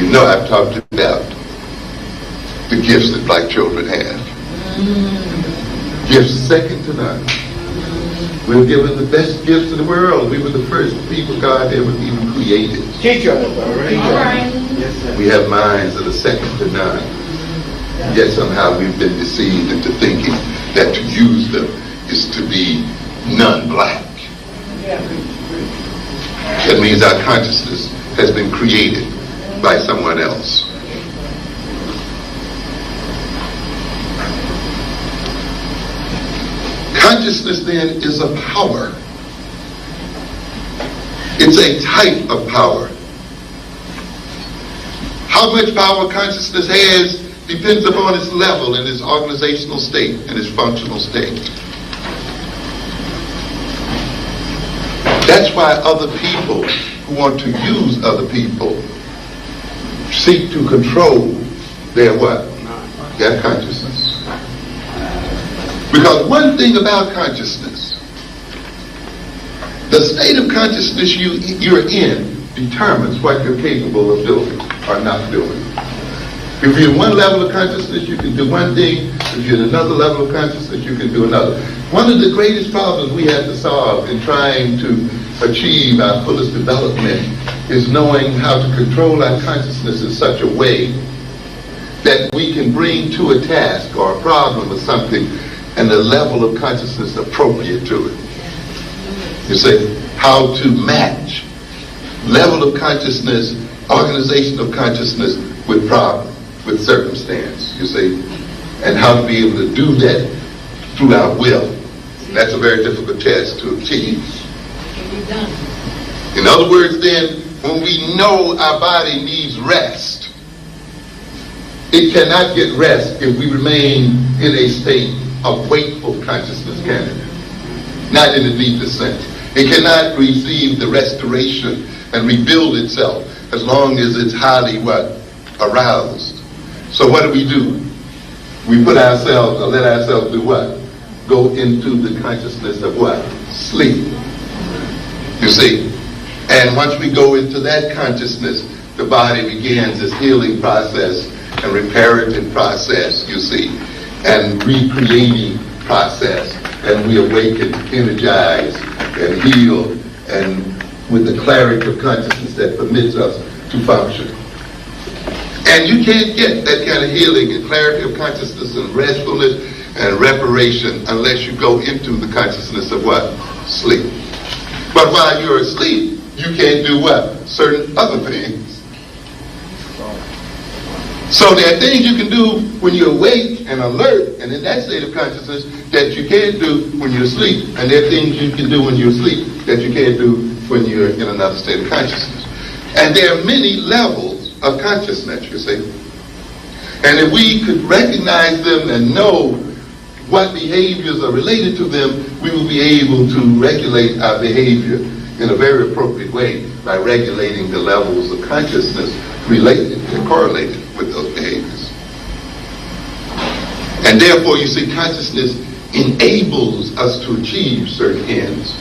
You know, I've talked about the gifts that black children have. Gifts second to none. We were given the best gifts in the world. We were the first people God ever even created. Teacher. All right. Yes, sir. We have minds that are second to none. Yet somehow we've been deceived into thinking that to use them is to be non-black. That means our consciousness has been created by someone else. Consciousness then is a power. It's a type of power. How much power consciousness has depends upon its level and its organizational state and its functional state. That's why other people who want to use other people seek to control their what? Their consciousness. Because one thing about consciousness, the state of consciousness you're in determines what you're capable of doing or not doing. If you're in one level of consciousness, you can do one thing. If you're in another level of consciousness, you can do another. One of the greatest problems we have to solve in trying to achieve our fullest development is knowing how to control our consciousness in such a way that we can bring to a task or a problem or something and a level of consciousness appropriate to it. You say, how to match level of consciousness, organization of consciousness with problem, with circumstance, you see, and how to be able to do that through our will. That's a very difficult task to achieve. In other words, then, when we know our body needs rest, it cannot get rest if we remain in a state of wakeful consciousness, can it? Not in the deepest sense. It cannot receive the restoration and rebuild itself as long as it's highly aroused. So what do? We put ourselves, or let ourselves do what? Go into the consciousness of what? Sleep. You see? And once we go into that consciousness, the body begins its healing process and reparative process, you see, and recreating process, and we awaken, energize, and heal, and with the clarity of consciousness that permits us to function. And you can't get that kind of healing and clarity of consciousness and restfulness and reparation unless you go into the consciousness of what? Sleep. But while you're asleep, you can't do what? Certain other things. So there are things you can do when you're awake and alert and in that state of consciousness that you can't do when you're asleep. And there are things you can do when you're asleep that you can't do when you're in another state of consciousness. And there are many levels of consciousness, you see. And if we could recognize them and know what behaviors are related to them, we will be able to regulate our behavior in a very appropriate way by regulating the levels of consciousness related and correlated with those behaviors. And therefore, you see, consciousness enables us to achieve certain ends.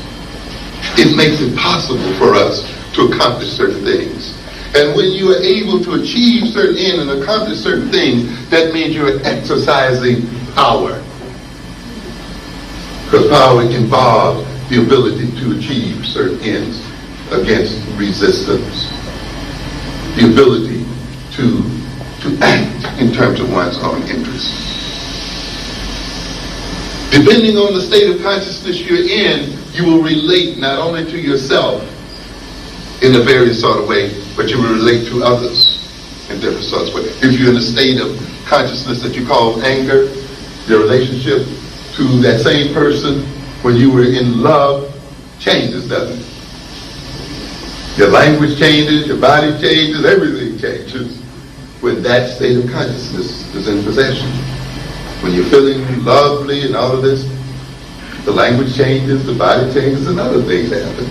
It makes it possible for us to accomplish certain things. And when you are able to achieve certain ends and accomplish certain things, that means you're exercising power. Because power involves the ability to achieve certain ends against resistance. The ability to act in terms of one's own interests. Depending on the state of consciousness you're in, you will relate not only to yourself in a various sort of way, but you will relate to others in different sorts of ways. If you're in a state of consciousness that you call anger, your relationship to that same person when you were in love changes, doesn't it? Your language changes, your body changes, everything changes when that state of consciousness is in possession. When you're feeling lovely and all of this, the language changes, the body changes, and other things happen.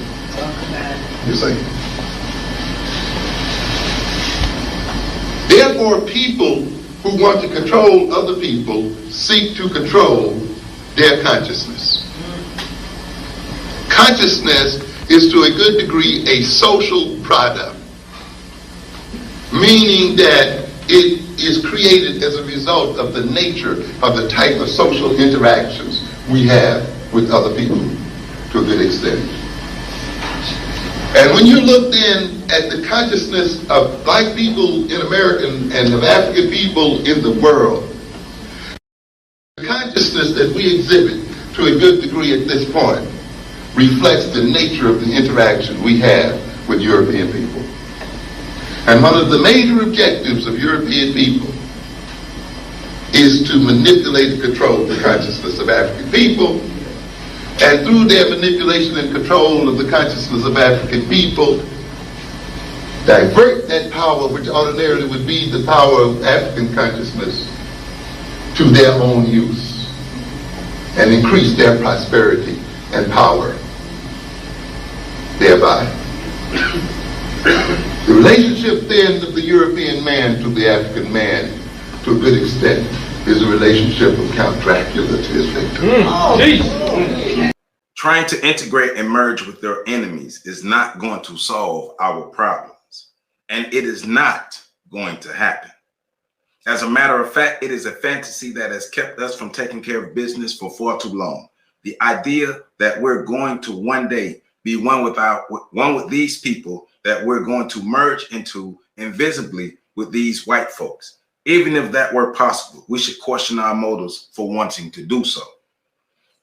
You see? Therefore, people who want to control other people seek to control their consciousness. Consciousness is to a good degree a social product. meaning that it is created as a result of the nature of the type of social interactions we have with other people to a good extent. And when you look then at the consciousness of black people in America and of African people in the world, the consciousness that we exhibit to a good degree at this point reflects the nature of the interaction we have with European people. And one of the major objectives of European people is to manipulate and control the consciousness of African people, and through their manipulation and control of the consciousness of African people, divert that power, which ordinarily would be the power of African consciousness, to their own use, and increase their prosperity and power thereby. The relationship then of the European man to the African man, to a good extent, is a relationship of Count Dracula to his victim. Trying to integrate and merge with their enemies is not going to solve our problems, and it is not going to happen. As a matter of fact, it is a fantasy that has kept us from taking care of business for far too long. The idea that we're going to one day be one with these people, that we're going to merge into invisibly with these white folks. Even if that were possible, we should question our motives for wanting to do so.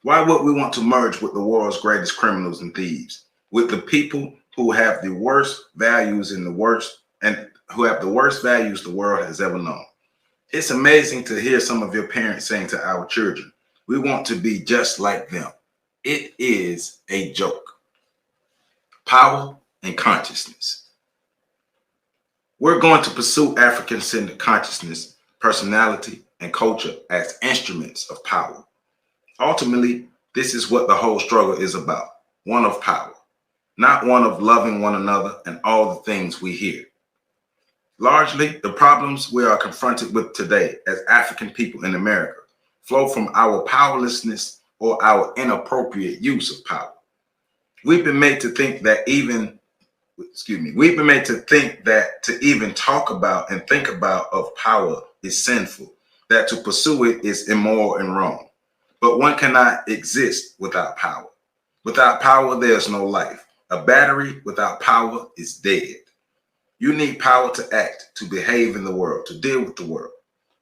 Why would we want to merge with the world's greatest criminals and thieves, with the people who have the worst values and who have the worst values the world has ever known? It's amazing to hear some of your parents saying to our children, we want to be just like them. It is a joke. Power and consciousness. We're going to pursue African-centered consciousness, personality, and culture as instruments of power. Ultimately, this is what the whole struggle is about, one of power, not one of loving one another and all the things we hear. Largely, the problems we are confronted with today as African people in America flow from our powerlessness or our inappropriate use of power. We've been made to think that to even talk about and think about of power is sinful, that to pursue it is immoral and wrong. But one cannot exist without power. Without power, there's no life. A battery without power is dead. You need power to act, to behave in the world, to deal with the world.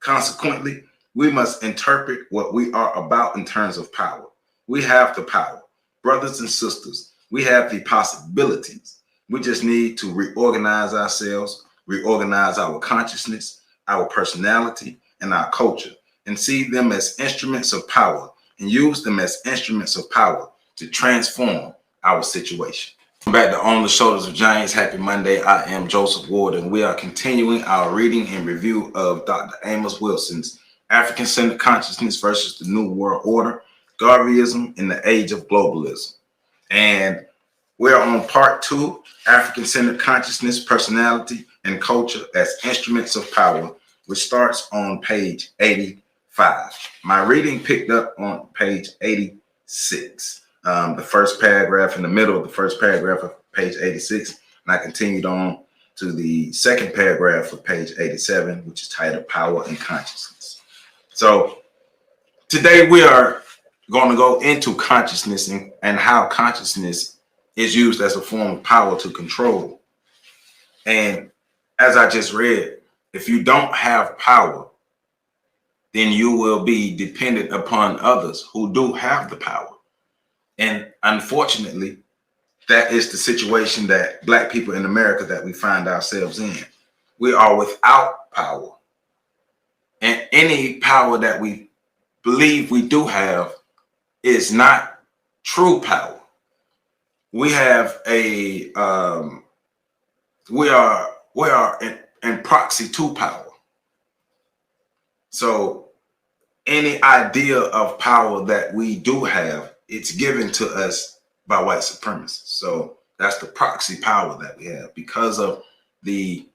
Consequently, we must interpret what we are about in terms of power. We have the power. Brothers and sisters, we have the possibilities. We just need to reorganize ourselves, reorganize our consciousness, our personality, and our culture, and see them as instruments of power and use them as instruments of power to transform our situation. Back to On the Shoulders of Giants. Happy Monday. I am Joseph Ward, and we are continuing our reading and review of Dr. Amos Wilson's African-Centered Consciousness versus the New World Order, Garveyism in the Age of Globalism. And we're on part 2, African-Centered Consciousness, Personality, and Culture as Instruments of Power, which starts on page 85. My reading picked up on page 86. The first paragraph, in the middle of the first paragraph of page 86, and I continued on to the second paragraph of page 87, which is titled Power and Consciousness. So today we are going to go into consciousness and how consciousness is used as a form of power to control. And as I just read, if you don't have power, then you will be dependent upon others who do have the power. And unfortunately, that is the situation that Black people in America that we find ourselves in. We are without power. And any power that we believe we do have is not true power. We have we are in proxy to power. So any idea of power that we do have, it's given to us by white supremacists. So that's the proxy power that we have. Because of the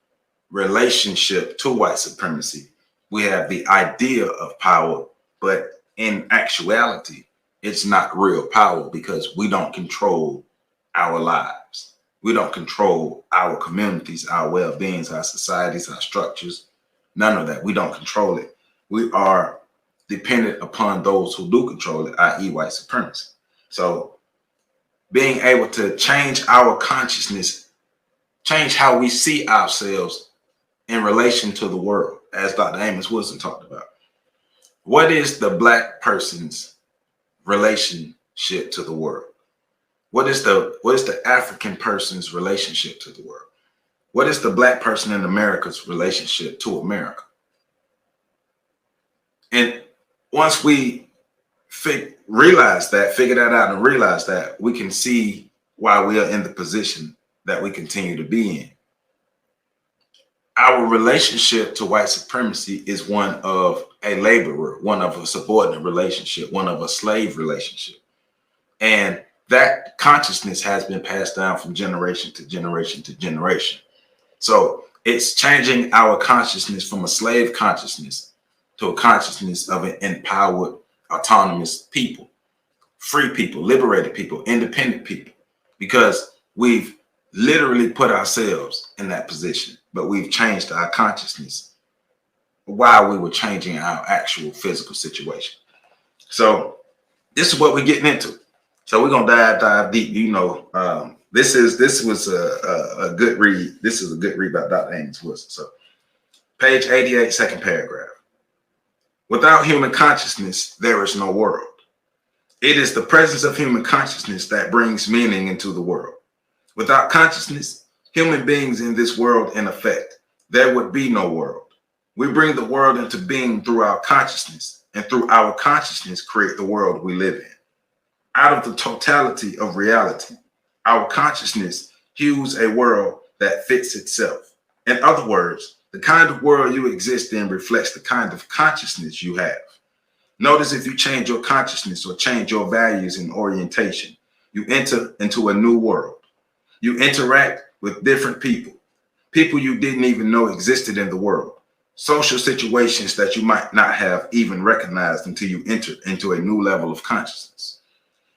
relationship to white supremacy, we have the idea of power, but in actuality, it's not real power because we don't control our lives. We don't control our communities, our well-beings, our societies, our structures. None of that. We don't control it. We are dependent upon those who do control it, i.e. white supremacy. So being able to change our consciousness, change how we see ourselves in relation to the world, as Dr. Amos Wilson talked about. What is the Black person's relationship to the world? What is the African person's relationship to the world? What is the Black person in America's relationship to America? And once we figure that out and realize that, we can see why we are in the position that we continue to be in. Our relationship to white supremacy is one of a laborer, one of a subordinate relationship, one of a slave relationship. And that consciousness has been passed down from generation to generation to generation. So it's changing our consciousness from a slave consciousness to a consciousness of an empowered, autonomous people, free people, liberated people, independent people, because we've literally put ourselves in that position, but we've changed our consciousness while we were changing our actual physical situation. So this is what we're getting into. So we're gonna dive deep. This was a good read. This is a good read by Dr. Amos Wilson. So page 88, second paragraph. Without human consciousness, there is no world. It is the presence of human consciousness that brings meaning into the world. Without consciousness, human beings in this world, in effect, there would be no world. We bring the world into being through our consciousness, and through our consciousness create the world we live in. Out of the totality of reality, our consciousness hews a world that fits itself. In other words, the kind of world you exist in reflects the kind of consciousness you have. Notice if you change your consciousness or change your values and orientation, you enter into a new world. You interact with different people you didn't even know existed in the world, social situations that you might not have even recognized until you entered into a new level of consciousness.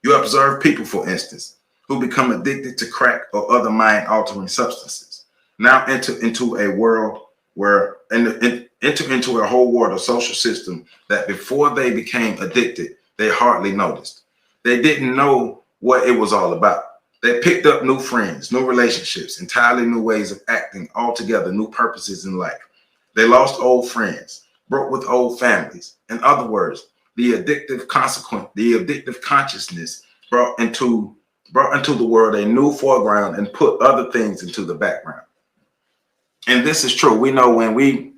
You observe people, for instance, who become addicted to crack or other mind-altering substances. Now enter into a world enter into a whole world of social system that before they became addicted, they hardly noticed. They didn't know what it was all about. They picked up new friends, new relationships, entirely new ways of acting, altogether new purposes in life. They lost old friends, broke with old families. In other words, the addictive consciousness brought into the world a new foreground and put other things into the background. And this is true. We know when we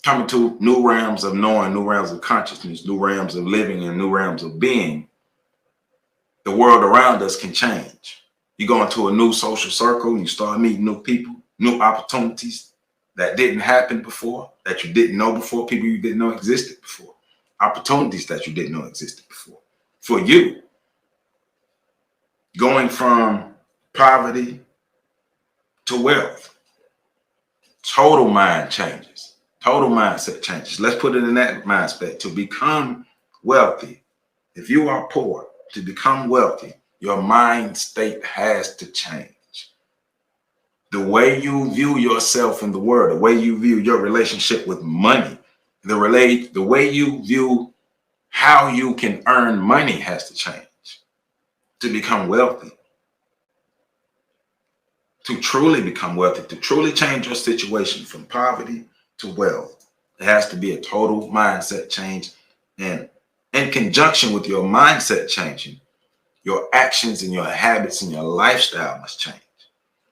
come into new realms of knowing, new realms of consciousness, new realms of living, and new realms of being, the world around us can change. You go into a new social circle, you start meeting new people, new opportunities that didn't happen before, that you didn't know before, people you didn't know existed before, opportunities that you didn't know existed before. For you, going from poverty to wealth, total mind changes, total mindset changes. Let's put it in that mindset. To become wealthy, if you are poor, to become wealthy, your mind state has to change. The way you view yourself in the world, the way you view your relationship with money, the way you view how you can earn money has to change to become wealthy. To truly become wealthy, to truly change your situation from poverty to wealth, it has to be a total mindset change. And in conjunction with your mindset changing, your actions and your habits and your lifestyle must change.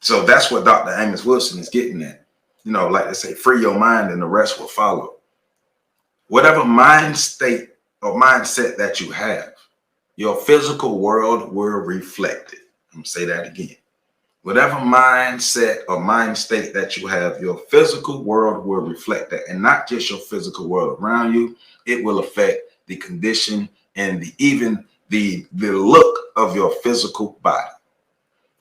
So that's what Dr. Amos Wilson is getting at. Like they say, free your mind and the rest will follow. Whatever mind state or mindset that you have, your physical world will reflect it. I'm gonna say that again. Whatever mindset or mind state that you have, your physical world will reflect that. And not just your physical world around you, it will affect the condition and even the look of your physical body.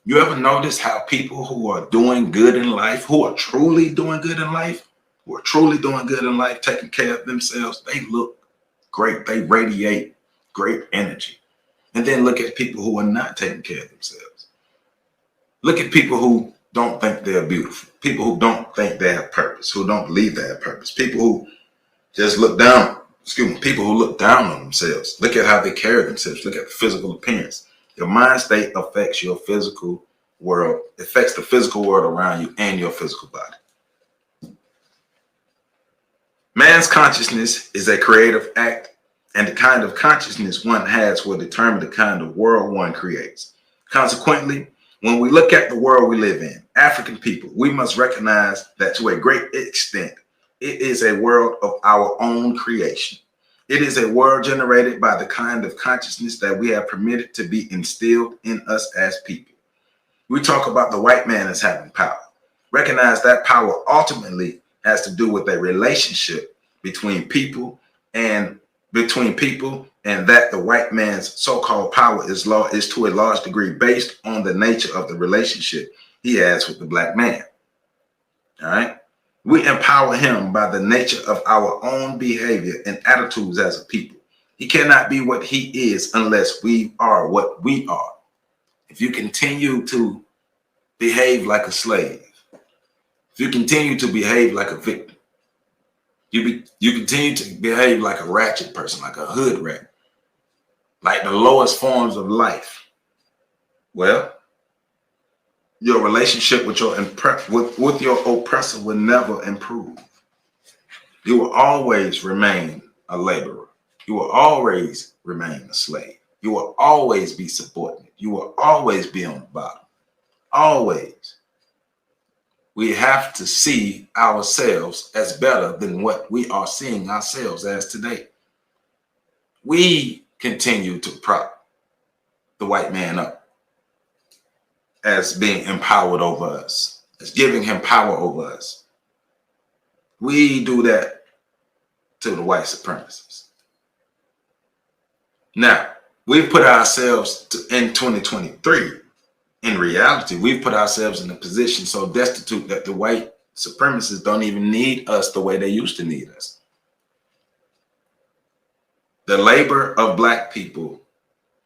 You ever notice how people who are doing good in life, who are truly doing good in life, taking care of themselves, they look great. They radiate great energy. And then look at people who are not taking care of themselves. Look at people who don't think they're beautiful, people who don't think they have purpose, who don't believe they have purpose, people who just look down, people who look down on themselves. Look at how they carry themselves. Look at the physical appearance. Your mind state affects your physical world, affects the physical world around you and your physical body. Man's consciousness is a creative act, and the kind of consciousness one has will determine the kind of world one creates. Consequently, when we look at the world we live in, African people, we must recognize that to a great extent, it is a world of our own creation. It is a world generated by the kind of consciousness that we have permitted to be instilled in us as people. We talk about the white man as having power. Recognize that power ultimately has to do with a relationship between people and that the white man's so-called power is to a large degree based on the nature of the relationship he has with the black man. All right. We empower him by the nature of our own behavior and attitudes as a people. He cannot be what he is unless we are what we are. If you continue to behave like a slave, if you continue to behave like a victim, you continue to behave like a ratchet person, like a hood rat, like the lowest forms of life, well, your relationship with your oppressor will never improve. You will always remain a laborer. You will always remain a slave. You will always be subordinate. You will always be on the bottom. Always. We have to see ourselves as better than what we are seeing ourselves as today. We continue to prop the white man up as being empowered over us, as giving him power over us. We do that to the white supremacists. Now, we've put ourselves in 2023. In reality, we've put ourselves in a position so destitute that the white supremacists don't even need us the way they used to need us. The labor of black people,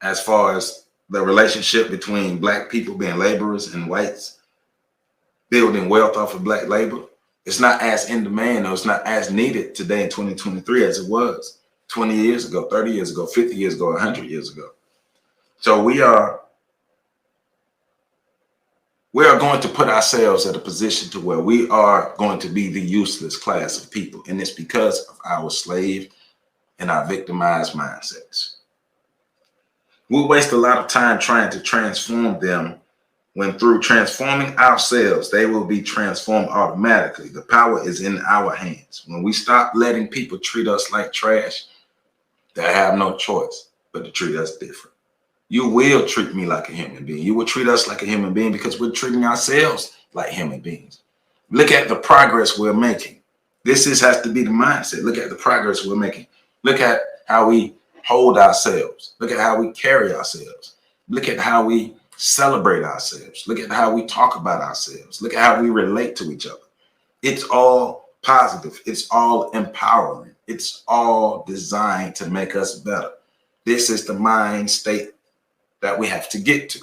as far as the relationship between black people being laborers and whites building wealth off of black labor, it's not as in demand, or it's not as needed today in 2023 as it was 20 years ago, 30 years ago, 50 years ago, 100 years ago. So we are going to put ourselves at a position to where we are going to be the useless class of people. And it's because of our slave and our victimized mindsets. We'll waste a lot of time trying to transform them when through transforming ourselves, they will be transformed automatically. The power is in our hands. When we stop letting people treat us like trash, they have no choice but to treat us different. You will treat me like a human being. You will treat us like a human being because we're treating ourselves like human beings. Look at the progress we're making. This has to be the mindset. Look at the progress we're making. Look at how we hold ourselves. Look at how we carry ourselves. Look at how we celebrate ourselves. Look at how we talk about ourselves. Look at how we relate to each other. It's all positive. It's all empowering. It's all designed to make us better. This is the mind state that we have to get to.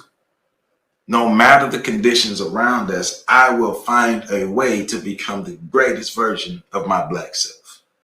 No matter the conditions around us, I will find a way to become the greatest version of my black self.